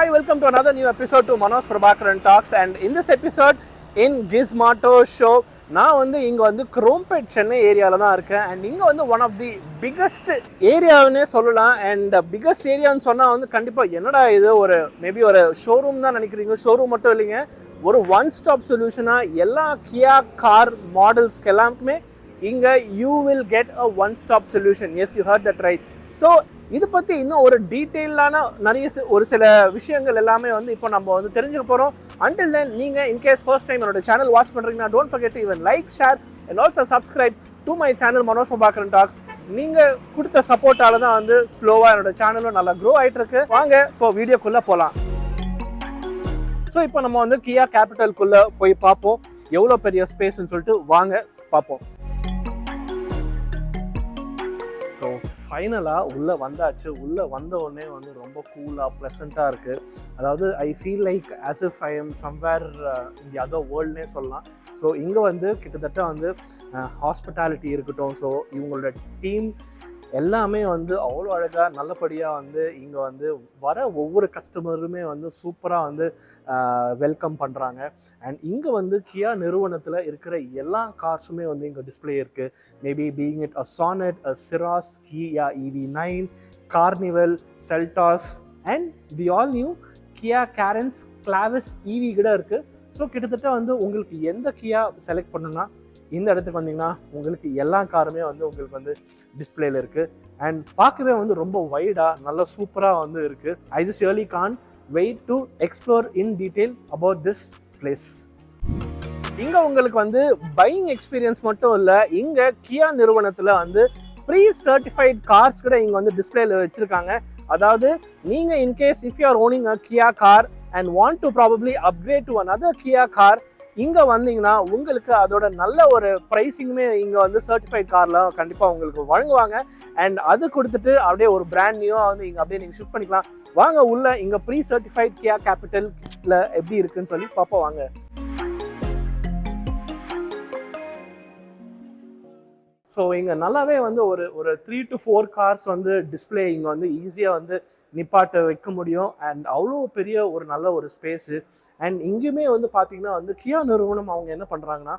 Hi, welcome to another new episode to Manojprabakarantalks, and in this episode in Gizmoto show நான் வந்து இங்க வந்து Chrompet Chennai ஏரியால தான் இருக்கேன். and இங்க வந்து one of the biggest ஏரியாவுனே சொல்லலாம். and biggest ஏரியான்னு சொன்னா வந்து கண்டிப்பா என்னடா இது ஒரு மேபி ஒரு ஷோரூம் தான் நினைக்கிறீங்க. ஷோரூம் மட்டும் இல்லைங்க, ஒரு ஒன் ஸ்டாப் சொல்யூஷனா எல்லா கியா கார் மாடல்ஸ்க்கு எல்லாமே இங்க you will get a one stop solution. Yes, you heard that right. so இது பத்தி இன்னும் ஒரு டீடைலான நிறைய ஒரு சில விஷயங்கள் எல்லாமே வந்து இப்போ நம்ம வந்து தெரிஞ்சுக்க போறோம். until then நீங்க in case first time என்னோட சேனல் வாட்ச் பண்றீங்கன்னா don't forget to even like, share and also subscribe to my channel Manojprabakarantalks. நீங்க கொடுத்த சப்போர்ட்டால தான் வந்து ஸ்லோவா என்னோட சேனலும் நல்லா க்ரோ ஆயிட்டு இருக்கு. வாங்க இப்போ வீடியோக்குள்ள போலாம். ஸோ இப்போ நம்ம வந்து கியா கேபிட்டல்குள்ள போய் பார்ப்போம் எவ்வளோ பெரிய ஸ்பேஸ்ன்னு சொல்லிட்டு. வாங்க பார்ப்போம். ஸோ ஃபைனலாக உள்ளே வந்தாச்சு. உள்ளே வந்த உடனே வந்து ரொம்ப கூலாக ப்ளசண்ட்டாக இருக்குது. அதாவது I feel like as if I am somewhere in the other வேர்ல்ட்னே சொல்லலாம். ஸோ இங்கே வந்து கிட்டத்தட்ட வந்து ஹாஸ்பிட்டாலிட்டி இருக்கட்டும், ஸோ இவங்களோட டீம் எல்லாமே வந்து அவ்வளோ அழகாக நல்லபடியாக வந்து இங்கே வந்து வர ஒவ்வொரு கஸ்டமருமே வந்து சூப்பராக வந்து வெல்கம் பண்ணுறாங்க. அண்ட் இங்கே வந்து கியா நிறுவனத்தில் இருக்கிற எல்லா கார்ஸுமே வந்து இங்கே டிஸ்பிளே இருக்குது. Maybe being it a Sonet, a Syros, Kia EV9, carnival, Seltos and the all new Kia Carens, Clavis EV கூட இருக்குது. ஸோ கிட்டத்தட்ட வந்து உங்களுக்கு எந்த கியா செலக்ட் பண்ணணும்னா இந்த இடத்துக்கு வந்தீங்கன்னா உங்களுக்கு எல்லா காருமே வந்து உங்களுக்கு வந்து டிஸ்பிளேல இருக்கு. அண்ட் பார்க்கவே வந்து ரொம்ப வைடா நல்ல சூப்பரா வந்து இருக்கு. I just really can't wait to explore in detail about this place. இங்க உங்களுக்கு வந்து பையிங் எக்ஸ்பீரியன்ஸ் மட்டும் இல்ல, இங்க கியா நிறுவனத்துல வந்து ப்ரீ சர்டிஃபைட் கார்ஸ் கூட இங்க வந்து டிஸ்பிளேல வச்சிருக்காங்க. அதாவது நீங்க in case if you are owning a Kia car and want to probably upgrade to another Kia car, இங்கே வந்தீங்கன்னா உங்களுக்கு அதோட நல்ல ஒரு ப்ரைஸிங்குமே இங்கே வந்து சர்டிஃபைட் காரில் கண்டிப்பாக உங்களுக்கு வழங்குவாங்க. அண்ட் அது கொடுத்துட்டு அப்படியே ஒரு பிராண்ட் நியூவாக வந்து இங்கே அப்படியே நீங்கள் ஷிஃப்ட் பண்ணிக்கலாம். வாங்க உள்ள இங்கே ப்ரீ சர்டிஃபைட் கியா கேபிட்டலில் எப்படி இருக்குன்னு சொல்லி பார்ப்போம். வாங்க. ஸோ இங்கே நல்லாவே வந்து ஒரு 3 to 4 கார்ஸ் வந்து டிஸ்பிளே இங்கே வந்து ஈஸியாக வந்து நிப்பாட்ட வைக்க முடியும். அண்ட் அவ்வளோ பெரிய ஒரு நல்ல ஒரு ஸ்பேஸு. அண்ட் இங்கேயுமே வந்து பார்த்தீங்கன்னா வந்து கியா நிறுவனம் அவங்க என்ன பண்ணுறாங்கன்னா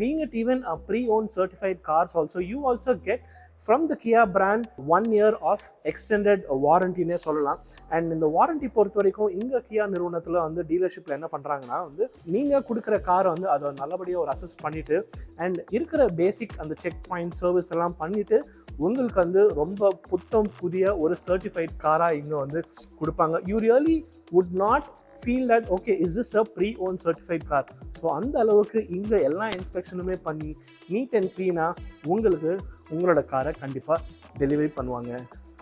being it even a pre-owned certified cars also you also get from the Kia brand 1 year of extended warranty னே சொல்லலாம். அண்ட் இந்த வாரண்டி பொறுத்த வரைக்கும் இங்கே கியா நிறுவனத்தில் வந்து டீலர்ஷிப்பில் என்ன பண்ணுறாங்கன்னா வந்து நீங்கள் கொடுக்குற காரை வந்து அதை நல்லபடியாக ஒரு அசஸ் பண்ணிவிட்டு அண்ட் இருக்கிற பேசிக் அந்த செக் பாயிண்ட் சர்வீஸ் எல்லாம் பண்ணிவிட்டு உங்களுக்கு வந்து ரொம்ப புத்தம் புதிய ஒரு சர்டிஃபைட் காராக இங்கே வந்து கொடுப்பாங்க. You really would not feel that okay, is this a pre-owned certified car? So அந்த அளவுக்கு இங்கே எல்லா இன்ஸ்பெக்ஷனுமே பண்ணி நீட் அண்ட் க்ளீனாக உங்களுக்கு உங்களோட காரை கண்டிப்பாக டெலிவரி பண்ணுவாங்க.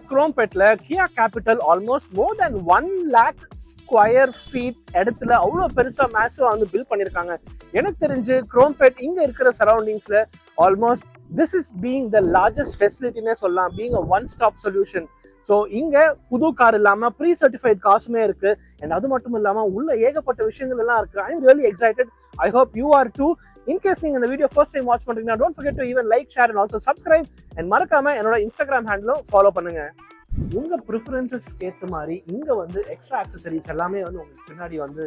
Chrompetல கியா கேபிட்டல் ஆல்மோஸ்ட் மோர் தென் 1 lakh ஸ்கொயர் ஃபீட் இடத்துல அவ்வளோ பெருசாக மேசிவாக வந்து பில்ட் பண்ணியிருக்காங்க. எனக்கு தெரிஞ்சு Chrompet இங்கே இருக்கிற சரௌண்டிங்ஸில் almost this is being the largest facility னே சொல்லலாம், being a one stop solution. So இங்கே புது கார் இல்லாமல் ப்ரீ சர்டிஃபைட் காசுமே இருக்கு. அண்ட் அது மட்டும் இல்லாமல் உள்ள ஏகப்பட்ட விஷயங்கள் எல்லாம் இருக்கு. I am really excited. I hope you are too. In case நீங்கள் இந்த வீடியோ ஃபர்ஸ்ட் டைம் வாட்ச் பண்ணுறீங்கன்னா don't forget to even like, share and also subscribe. And மறக்காம என்னோட இன்ஸ்டாகிராம் ஹேண்டிலும் ஃபாலோ பண்ணுங்க. உங்கள் ப்ரிஃபரன்சஸ்க்கு ஏற்ற மாதிரி இங்கே வந்து எக்ஸ்ட்ரா ஆக்சசரிஸ் எல்லாமே வந்து உங்களுக்கு பின்னாடி வந்து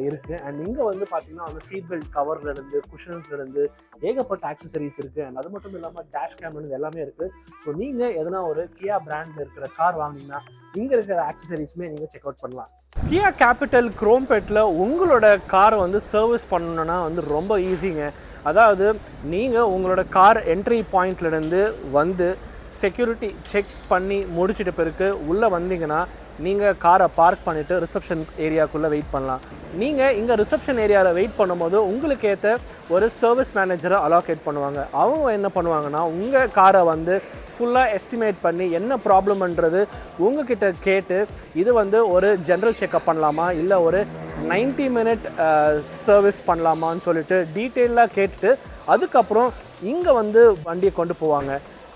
இருக்குது. அண்ட் இங்கே வந்து பார்த்தீங்கன்னா வந்து சீட் பெல்ட் கவர்லேருந்து குஷன்ஸ்லேருந்து ஏகப்பட்ட ஆக்சசரிஸ் இருக்குது. அண்ட் அது மட்டும் இல்லாமல் டேஷ் கேம்லேருந்து எல்லாமே இருக்குது. ஸோ நீங்கள் எதனா ஒரு கியா பிராண்டில் இருக்கிற கார் வாங்கினீங்கன்னா இங்கே இருக்கிற ஆக்சசரிஸுமே நீங்கள் செக் அவுட் பண்ணலாம். கியா கேபிட்டல் Chrompetல உங்களோட காரை வந்து சர்வீஸ் பண்ணணுன்னா வந்து ரொம்ப ஈஸிங்க. அதாவது நீங்கள் உங்களோட கார் என்ட்ரி பாயிண்ட்லேருந்து வந்து செக்யூரிட்டி செக் பண்ணி முடிச்சிட்ட பிறகு உள்ளே வந்தீங்கன்னா நீங்கள் காரை பார்க் பண்ணிவிட்டு ரிசப்ஷன் ஏரியாவுக்குள்ளே வெயிட் பண்ணலாம். நீங்கள் இங்கே ரிசப்ஷன் ஏரியாவில் வெயிட் பண்ணும்போது உங்களுக்கு ஏற்ற ஒரு சர்வீஸ் மேனேஜரை அலோகேட் பண்ணுவாங்க. அவங்க என்ன பண்ணுவாங்கன்னா உங்கள் காரை வந்து ஃபுல்லாக எஸ்டிமேட் பண்ணி என்ன ப்ராப்ளம்ன்றது உங்ககிட்ட கேட்டு இது வந்து ஒரு ஜென்ரல் செக்அப் பண்ணலாமா இல்லை ஒரு 90 minute சர்வீஸ் பண்ணலாமான்னு சொல்லிட்டு டீட்டெயிலாக கேட்டுட்டு அதுக்கப்புறம் இங்கே வந்து வண்டியை கொண்டு போவாங்க.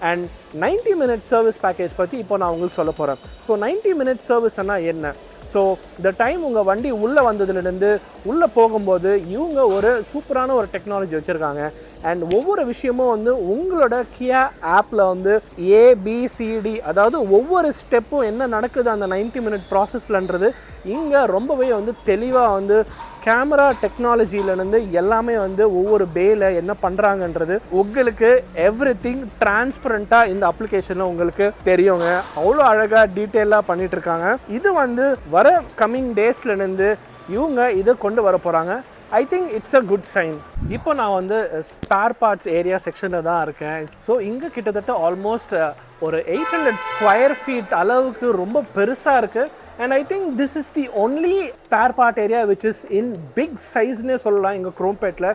அண்ட் 90 minute சர்வீஸ் பேக்கேஜ் பற்றி இப்போ நான் உங்களுக்கு சொல்ல போகிறேன். ஸோ 90 minute சர்வீஸ்னால் என்ன? ஸோ இந்த டைம் உங்கள் வண்டி உள்ளே வந்ததுலேருந்து உள்ளே போகும்போது இவங்க ஒரு சூப்பரான ஒரு டெக்னாலஜி வச்சுருக்காங்க. அண்ட் ஒவ்வொரு விஷயமும் வந்து உங்களோட கியா ஆப்பில் வந்து ஏபிசிடி, அதாவது ஒவ்வொரு ஸ்டெப்பும் என்ன நடக்குது அந்த 90 மினிட் ப்ராசஸ்லன்றது இங்கே ரொம்பவே வந்து தெளிவாக வந்து கேமரா டெக்னாலஜியிலேருந்து எல்லாமே வந்து ஒவ்வொரு பேயில் என்ன பண்ணுறாங்கன்றது உங்களுக்கு எவ்ரிதிங் டிரான்ஸ்பரண்ட்டாக இந்த அப்ளிகேஷனில் உங்களுக்கு தெரியுங்க. அவ்வளோ அழகாக டீட்டெயிலாக பண்ணிகிட்ருக்காங்க. இது வந்து வர கம்மிங் டேஸ்லேருந்து இவங்க இதை கொண்டு வர போகிறாங்க. I think it's a good sign. இப்போ நான் வந்து ஸ்பேர் பார்ட்ஸ் ஏரியா செக்ஷனில் தான் இருக்கேன். ஸோ இங்கே கிட்டத்தட்ட ஆல்மோஸ்ட் ஒரு 800 ஸ்கொயர் ஃபீட் அளவுக்கு ரொம்ப பெருசாக இருக்குது. And I think this is the only spare part area which is in big சைஸ்னே சொல்லலாம். இங்கே குரோம்பேட்டில்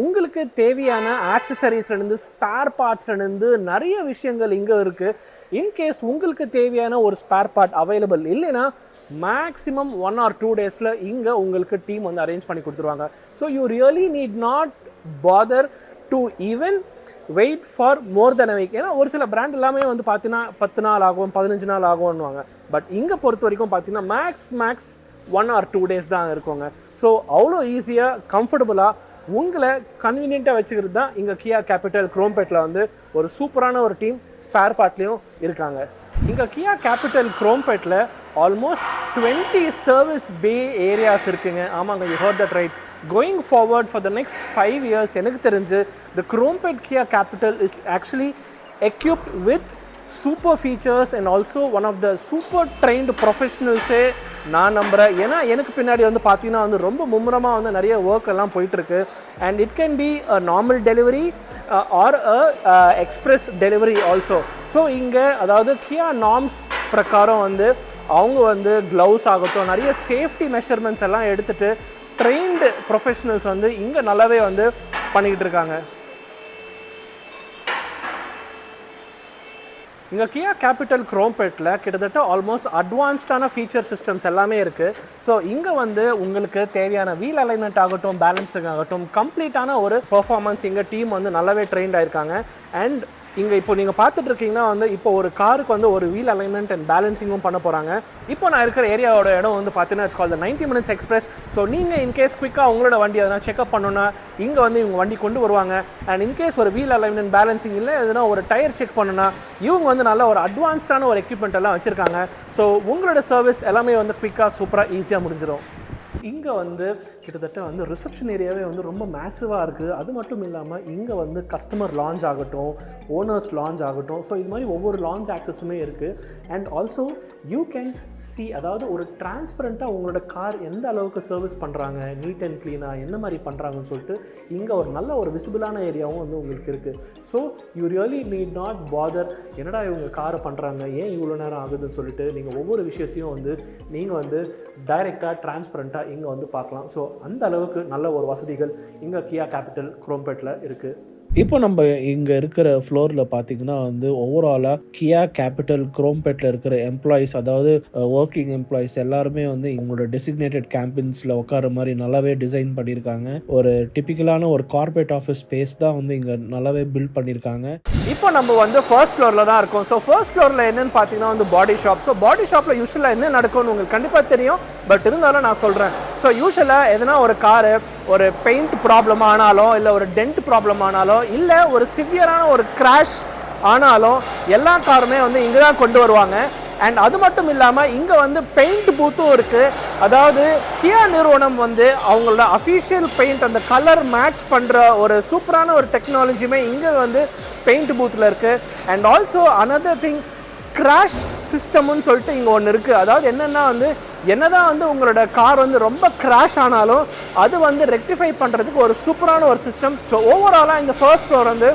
உங்களுக்கு தேவையான ஆக்சசரிஸ்லேருந்து ஸ்பேர் பார்ட்ஸ்லேருந்து நிறைய விஷயங்கள் இங்கே இருக்குது. இன்கேஸ் உங்களுக்கு தேவையான ஒரு ஸ்பேர் பார்ட் அவைலபிள் இல்லைன்னா மேக்ஸிமம் 1 or 2 டேஸில் இங்கே உங்களுக்கு டீம் வந்து அரேஞ்ச் பண்ணி கொடுத்துருவாங்க. So you really need not bother to even wait for more then a week. ஏன்னா ஒரு சில பிராண்ட் எல்லாமே வந்து பார்த்தீங்கன்னா 10 நாள் ஆகும், 15 நாள் ஆகும்னுவாங்க. பட் இங்கே பொறுத்த வரைக்கும் பார்த்தீங்கன்னா மேக்ஸ் 1 or 2 டேஸ் தான் இருக்குங்க. ஸோ அவ்வளோ ஈஸியாக கம்ஃபர்டபுளாக உங்களை கன்வீனியண்ட்டாக வச்சுக்கிறது தான் இங்கே கியா கேபிட்டல் குரோம்பேட்டில் வந்து ஒரு சூப்பரான ஒரு டீம் ஸ்பேர் பார்ட்லேயும் இருக்காங்க. இங்கே கியா கேபிட்டல் குரோம்பேட்டில் ஆல்மோஸ்ட் 20 சர்வீஸ் பே ஏரியாஸ் இருக்குங்க. ஆமாங்க, you heard that right. Going forward for the next 5 years, எனக்கு தெரிஞ்சு the Chrompet Kia Capital is actually equipped with super features and also one of the super trained professionals நான் நம்புகிறேன். ஏன்னா எனக்கு பின்னாடி வந்து பார்த்தீங்கன்னா வந்து ரொம்ப மும்முரமாக வந்து நிறைய ஒர்க் எல்லாம் போயிட்டுருக்கு. And it can be a normal delivery or a express delivery also. So இங்கே அதாவது கியா நார்ம்ஸ் பிரகாரம் வந்து அவங்க வந்து க்ளவுஸ் ஆகட்டும், நிறைய சேஃப்டி மெஷர்மெண்ட்ஸ் எல்லாம் எடுத்துகிட்டு ட்ரெயின்டு ப்ரொஃபஷனல்ஸ் வந்து இங்கே நல்லாவே வந்து பண்ணிக்கிட்டு இருக்காங்க. இங்கே கியா கேபிட்டல் குரோம்பேட்டில் கிட்டத்தட்ட ஆல்மோஸ்ட் அட்வான்ஸ்டான ஃபீச்சர் சிஸ்டம்ஸ் எல்லாமே இருக்குது. ஸோ இங்கே வந்து உங்களுக்கு தேவையான வீல் அலைன்மெண்ட் ஆகட்டும், பேலன்ஸிங் ஆகட்டும், கம்ப்ளீட்டான ஒரு பெர்ஃபார்மன்ஸ் இங்கே டீம் வந்து நல்லாவே ட்ரெயின்ட் ஆயிருக்காங்க. அண்ட் இங்கே இப்போ நீங்கள் பார்த்துட்டு இருக்கீங்கன்னா வந்து இப்போ ஒரு காருக்கு வந்து ஒரு வீல் அலைன்மெண்ட் அண்ட் பேலன்சிங்கும் பண்ண போகிறாங்க. இப்போ நான் இருக்கிற ஏரியாவோட இடம் வந்து பார்த்தீங்கன்னா it's call the 90 minutes express. So நீங்கள் இன்கேஸ் குயிக்காக உங்களோட வண்டி எதனா செக்அப் பண்ணணும்னா இங்கே வந்து இவங்க வண்டி கொண்டு வருவாங்க. அண்ட் இன்கேஸ் ஒரு வீல் அலைன்மெண்ட் பேலன்சிங் இல்லை எதுனா ஒரு டயர் செக் பண்ணணும்னா இவங்க வந்து நல்ல ஒரு அட்வான்ஸ்டான ஒரு எக்யூப்மெண்ட் எல்லாம் வச்சுருக்காங்க. ஸோ உங்களோட சர்வீஸ் எல்லாமே வந்து குயிக்காக சூப்பராக ஈஸியாக முடிஞ்சிடும். இங்கே வந்து கிட்டத்தட்ட வந்து ரிசப்ஷன் ஏரியாவே வந்து ரொம்ப மேசிவாக இருக்குது. அது மட்டும் இல்லாமல் இங்கே வந்து கஸ்டமர் லான்ச் ஆகட்டும், ஓனர்ஸ் லான்ச் ஆகட்டும், ஸோ இது மாதிரி ஒவ்வொரு லான்ச் ஆக்சஸுமே இருக்குது. And also you can see, அதாவது ஒரு டிரான்ஸ்பரண்ட்டாக உங்களோட கார் எந்த அளவுக்கு சர்வீஸ் பண்ணுறாங்க, நீட் அண்ட் க்ளீனாக என்ன மாதிரி பண்ணுறாங்கன்னு சொல்லிட்டு இங்கே ஒரு நல்ல ஒரு விசிபிளான ஏரியாவும் வந்து உங்களுக்கு இருக்குது. So you really need not father என்னடா இவங்க காரை பண்ணுறாங்க, ஏன் இவ்வளோ நேரம் ஆகுதுன்னு சொல்லிட்டு நீங்கள் ஒவ்வொரு விஷயத்தையும் வந்து நீங்கள் வந்து டைரெக்டாக டிரான்ஸ்பரண்ட்டாக இங்கே வந்து பார்க்கலாம். ஸோ அந்த அளவுக்கு நல்ல ஒரு வசதிகள் இங்கே கியா கேபிட்டல் குரோம்பேட்டில் இருக்குது. இப்போ நம்ம இங்கே இருக்கிற ஃப்ளோரில் பார்த்தீங்கன்னா வந்து ஓவராலாக கியா கேபிட்டல் குரோம்பேட்டில் இருக்கிற எம்ப்ளாயிஸ், அதாவது ஒர்க்கிங் எம்ப்ளாயிஸ் எல்லாருமே வந்து இவங்களோட டெசிக்னேட்டட் கேம்பின்ஸில் உட்கார மாதிரி நல்லாவே டிசைன் பண்ணியிருக்காங்க. ஒரு டிப்பிக்கலான ஒரு கார்பரேட் ஆஃபீஸ் ஸ்பேஸ் தான் வந்து இங்கே நல்லாவே பில்ட் பண்ணியிருக்காங்க. இப்போ நம்ம வந்து ஃபர்ஸ்ட் ஃப்ளோரில் தான் இருக்கோம். ஸோ ஃபர்ஸ்ட் ஃப்ளோரில் என்னென்னு பார்த்தீங்கன்னா வந்து பாடி ஷாப். ஸோ பாடி ஷாப்பில் யூஸ்வலாக என்ன நடக்கும்னு உங்களுக்கு கண்டிப்பாக தெரியும், பட் இருந்தாலும் நான் சொல்கிறேன். ஸோ யூஸ்வலாக எதனா ஒரு காரு ஒரு பெயிண்ட் ப்ராப்ளம் ஆனாலும், இல்லை ஒரு டென்ட் ப்ராப்ளம் ஆனாலும், இல்லை ஒரு சிவியரான ஒரு கிராஷ் ஆனாலும் எல்லா காருமே வந்து இங்கே தான் கொண்டு வருவாங்க. அண்ட் அது மட்டும் இல்லாமல் இங்கே வந்து பெயிண்ட் பூத்தும் இருக்குது. அதாவது கியா நிறுவனம் வந்து அவங்களோட அஃபிஷியல் பெயிண்ட் அந்த கலர் மேட்ச் பண்ணுற ஒரு சூப்பரான ஒரு டெக்னாலஜியுமே இங்கே வந்து பெயிண்ட் பூத்தில் இருக்குது. And also another thing, crash சிஸ்டம்னு சொல்லிட்டு இங்கே ஒன்று இருக்குது. அதாவது என்னென்னா வந்து என்னதான் வந்து உங்களோட கார் வந்து ரொம்ப கிராஷ் ஆனாலும் அது வந்து ரெக்டிஃபை பண்ணுறதுக்கு ஒரு சூப்பரான ஒரு சிஸ்டம். ஸோ ஓவராலாக இந்த ஃபர்ஸ்ட் ஃப்ளோர் வந்து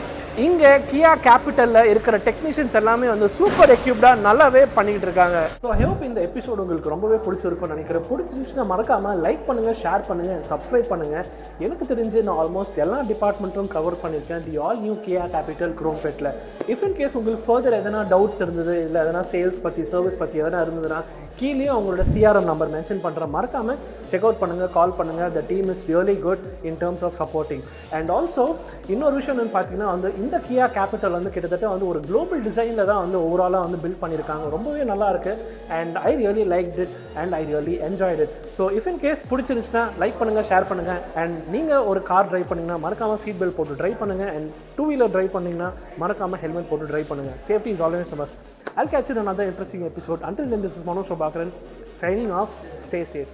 இங்கே கியா கேபிட்டலில் இருக்கிற டெக்னீஷியன்ஸ் எல்லாமே வந்து சூப்பர் எக்யூப்டாக நல்லாவே பண்ணிக்கிட்டு இருக்காங்க. ஸோ ஐ ஹோப் இந்த எபிசோடு உங்களுக்கு ரொம்பவே பிடிச்சிருக்கும்னு நினைக்கிறேன். பிடிச்சிருந்துச்சுன்னா மறக்காமல் லைக் பண்ணுங்கள், ஷேர் பண்ணுங்கள், சப்ஸ்கிரைப் பண்ணுங்கள். எனக்கு தெரிஞ்சு நான் ஆல்மோஸ்ட் எல்லா டிபார்ட்மெண்ட்டும் கவர் பண்ணியிருக்கேன் the all new Kia capital குரோம்பேட்டில். இஃப் இன் கேஸ் உங்களுக்கு ஃபர்தர் எதனா டவுட்ஸ் இருந்தது, இல்லை எதனா சேல்ஸ் பற்றி, சர்வீஸ் பற்றி எதனா இருந்ததுன்னா கீழேயும் அவங்களோட சிஆர்எம் நம்பர் மென்ஷன் பண்ணுறேன். மறக்காமல் செக் அவுட் பண்ணுங்கள், கால் பண்ணுங்கள். The team is really good in terms of supporting. And also இன்னொரு விஷயம் என்னன்னு பார்த்தீங்கன்னா வந்து இந்த கியா கேபிட்டல் வந்து கிட்டத்தட்ட வந்து ஒரு குளோபல் டிசைனில் தான் வந்து ஓவராலாக வந்து பில்ட் பண்ணியிருக்காங்க. ரொம்பவே நல்லா இருக்குது and I really like it and I really enjoyed it. So if in case பிடிச்சிருந்துச்சுன்னா லைக் பண்ணுங்கள், ஷேர் பண்ணுங்கள். அண்ட் நீங்கள் ஒரு கார் ட்ரைவ் பண்ணிங்கன்னா மறக்காமல் சீட் பெல்ட் போட்டு ட்ரைவ் பண்ணுங்கள். அண்ட் டூ வீலர் ட்ரைவ் பண்ணிங்கன்னா மறக்காமல் ஹெல்மெட் போட்டு ட்ரைவ் பண்ணுங்கள். Safety is always must. I'll catch you in another interesting episode. Until then, this is Manojprabakaran signing off. Stay safe.